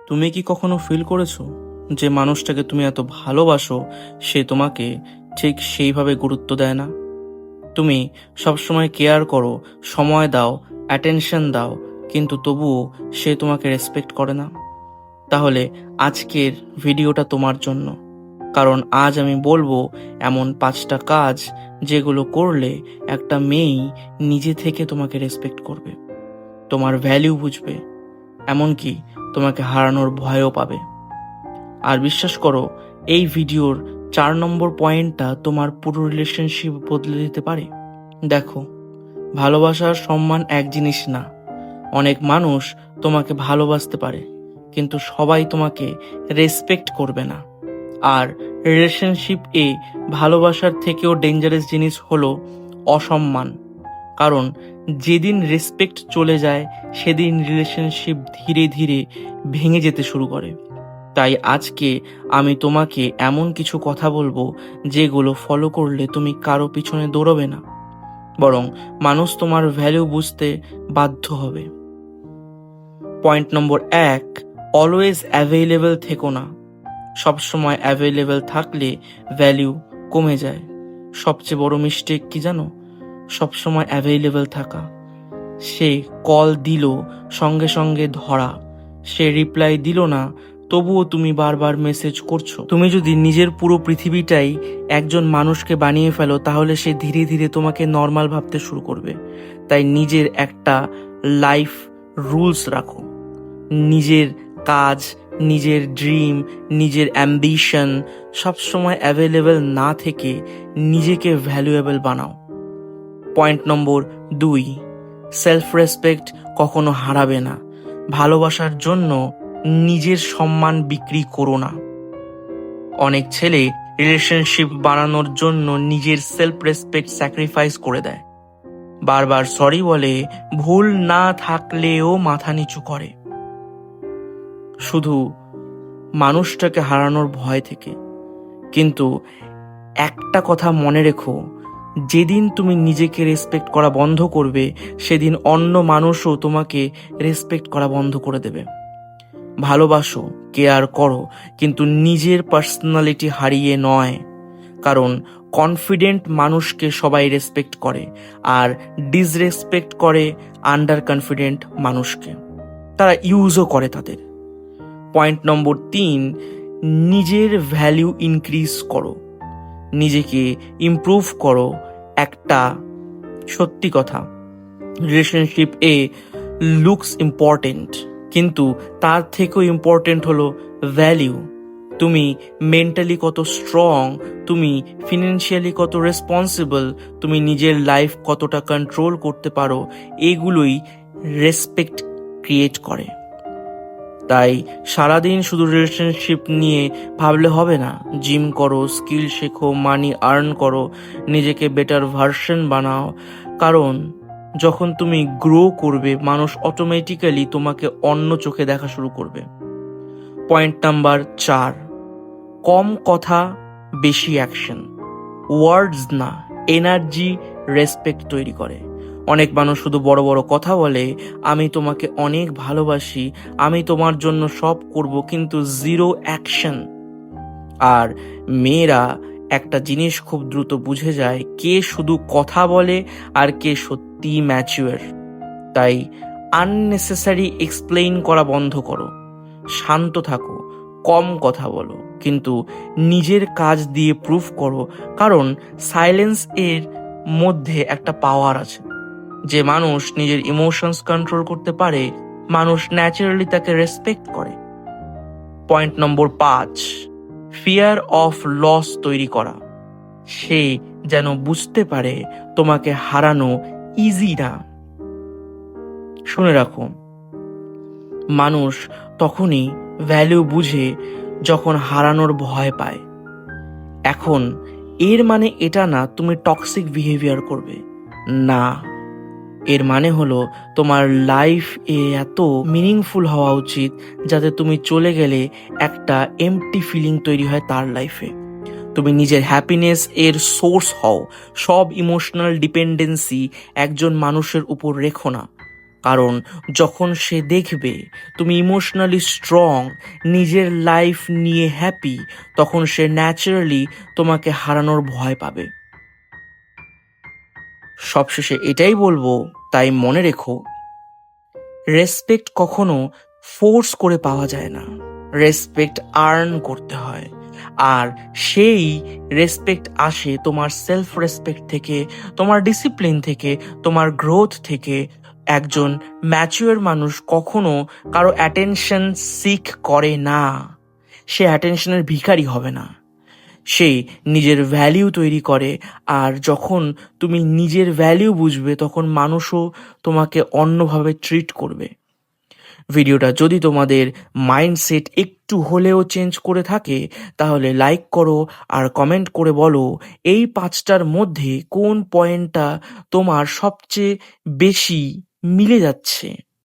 তুমি কি কখনো ফিল করেছো যে মানুষটাকে তুমি এত ভালোবাসো, সে তোমাকে ঠিক সেইভাবে গুরুত্ব দেয় না? তুমি সবসময় কেয়ার করো, সময় দাও, অ্যাটেনশন দাও, কিন্তু তবুও সে তোমাকে রেসপেক্ট করে না। তাহলে আজকের ভিডিওটা তোমার জন্য, কারণ আজ আমি বলবো এমন 5টা কাজ যেগুলো করলে একটা মেয়েই নিজে থেকে তোমাকে রেসপেক্ট করবে, তোমার ভ্যালিউ বুঝবে, এমনকি তোমাকে হারানোর ভয়ও পাবে। আর বিশ্বাস করো, এই ভিডিওর 4 নম্বর পয়েন্টটা তোমার পুরো রিলেশনশিপ বদলে দিতে পারে। দেখো, ভালোবাসার সম্মান এক জিনিস না। অনেক মানুষ তোমাকে ভালোবাসতে পারে, কিন্তু সবাই তোমাকে রেসপেক্ট করবে না। আর রিলেশনশিপ ভালোবাসার থেকেও ডেঞ্জারাস জিনিস হলো অসম্মান। কারণ যেদিন রেসপেক্ট চলে যায়, সেদিন রিলেশনশিপ ধীরে ধীরে ভেঙে যেতে শুরু করে। তাই আজকে আমি তোমাকে এমন কিছু কথা বলবো যেগুলো ফলো করলে তুমি কারো পিছনে দৌড়বে না, বরং মানুষ তোমার ভ্যালু বুঝতে বাধ্য হবে। পয়েন্ট নম্বর 1, অলওয়েজ অ্যাভেলেবল থেকো না। সবসময় অ্যাভেলেবল থাকলে ভ্যালু কমে যায়। সবচেয়ে বড় মিস্টেক কি জানো? সবসময় অ্যাভেলেবল থাকা। সে কল দিল, সঙ্গে সঙ্গে ধরা। সে রিপ্লাই দিল না, তবুও তুমি বারবার মেসেজ করছো। তুমি যদি নিজের পুরো পৃথিবীটাই একজন মানুষকে বানিয়ে ফেলো, তাহলে সে ধীরে ধীরে তোমাকে নর্মাল ভাবতে শুরু করবে। তাই নিজের একটা লাইফ রুলস রাখো। নিজের কাজ, নিজের ড্রিম, নিজের অ্যাম্বিশন সবসময় অ্যাভেলেবল না থেকে নিজেকে ভ্যালুয়েবল বানাও। পয়েন্ট নম্বর 2, সেলফ রেসপেক্ট কখনো হারাবে না। ভালোবাসার জন্য নিজের সম্মান বিক্রি করো না। অনেক ছেলে রিলেশনশিপ বানানোর জন্য নিজের সেলফ রেসপেক্ট স্যাক্রিফাইস করে দেয়। বারবার সরি বলে, ভুল না থাকলেও মাথা নিচু করে, শুধু মানুষটাকে হারানোর ভয় থেকে। কিন্তু একটা কথা মনে রেখো, যেদিন তুমি নিজেকে রেসপেক্ট করা বন্ধ করবে, সেদিন অন্য মানুষও তোমাকে রেসপেক্ট করা বন্ধ করে দেবে। ভালোবাসো, কেয়ার করো, কিন্তু নিজের পার্সোনালিটি হারিয়ে নয়। কারণ কনফিডেন্ট মানুষকে সবাই রেসপেক্ট করে, আর ডিসরেসপেক্ট করে আন্ডার কনফিডেন্ট মানুষকে। তারা ইউজও করে তাদের। পয়েন্ট নম্বর 3, নিজের ভ্যালু ইনক্রিজ করো, নিজেকে ইমপ্রুভ করো। একটা সত্যি কথা, রিলেশনশিপ লুকস ইম্পর্টেন্ট, কিন্তু তার থেকেও ইম্পর্টেন্ট হলো ভ্যালিউ। তুমি মেন্টালি কত স্ট্রং, তুমি ফিনান্সিয়ালি কত রেসপন্সিবল, তুমি নিজের লাইফ কতটা কন্ট্রোল করতে পারো, এগুলোই রেসপেক্ট ক্রিয়েট করে। তাই সারাদিন শুধু রিলেশনশিপ নিয়ে ভাবলে হবে না। জিম করো, স্কিল শেখো, মানি আর্ন করো, নিজেকে বেটার ভার্সন বানাও। কারণ যখন তুমি গ্রো করবে, মানুষ অটোমেটিক্যালি তোমাকে অন্য চোখে দেখা শুরু করবে। পয়েন্ট নাম্বার 4, কম কথা, বেশি অ্যাকশন। ওয়ার্ডস না, এনার্জি রেসপেক্ট তৈরি করে। অনেক মানুষ শুধু বড় বড় কথা বলে, আমি তোমাকে অনেক ভালোবাসি, আমি তোমার জন্য সব করব, কিন্তু জিরো অ্যাকশন। আর মেয়েরা একটা জিনিস খুব দ্রুত বুঝে যায়, কে শুধু কথা বলে আর কে সত্যি ম্যাচিওর। তাই আননেসেসারি এক্সপ্লেইন করা বন্ধ করো। শান্ত থাকো, কম কথা বলো, কিন্তু নিজের কাজ দিয়ে প্রুফ করো। কারণ সাইলেন্স এর মধ্যে একটা পাওয়ার আছে। যে মানুষ নিজের ইমোশনস কন্ট্রোল করতে পারে, মানুষ ন্যাচারালি তাকে রেসপেক্ট করে। Point number 5, fear of loss তৈরি করা। সে যেন বুঝতে পারে তোমাকে হারানো ইজি না। শুনে রাখো, মানুষ তখনই ভ্যালু বুঝে যখন হারানোর ভয় পায়। এখন এর মানে এটা না তুমি টক্সিক বিহেভিয়ার করবে, না। এর মানে হলো তোমার লাইফ এত মিনিংফুল হওয়া উচিত যাতে তুমি চলে গেলে একটা এমটি ফিলিং তৈরি হয় তার লাইফে। তুমি নিজের হ্যাপিনেস এর সোর্স হও। সব ইমোশনাল ডিপেন্ডেন্সি একজন মানুষের উপর রেখো না। কারণ যখন সে দেখবে তুমি ইমোশনালি স্ট্রং, নিজের লাইফ নিয়ে হ্যাপি, তখন সে ন্যাচারালি তোমাকে হারানোর ভয় পাবে। সবশেষে এটাই বলবো, তাই মনে রেখো, রেসপেক্ট কখনো ফোর্স করে পাওয়া যায় না, রেসপেক্ট আর্ন করতে হয়। আর সেই রেসপেক্ট আসে তোমার সেলফ রেসপেক্ট থেকে, তোমার ডিসিপ্লিন থেকে, তোমার গ্রোথ থেকে। একজন ম্যাচিওর মানুষ কখনো কারো অ্যাটেনশন সিক করে না, সে অ্যাটেনশনের ভিখারি হবে না, সে নিজের ভ্যালিউ তৈরি করে। আর যখন তুমি নিজের ভ্যালিউ বুঝবে, তখন মানুষও তোমাকে অন্যভাবে ট্রিট করবে। ভিডিওটা যদি তোমাদের মাইন্ডসেট একটু হলেও চেঞ্জ করে থাকে, তাহলে লাইক করো আর কমেন্ট করে বলো এই 5টার মধ্যে কোন পয়েন্টটা তোমার সবচেয়ে বেশি মিলে যাচ্ছে।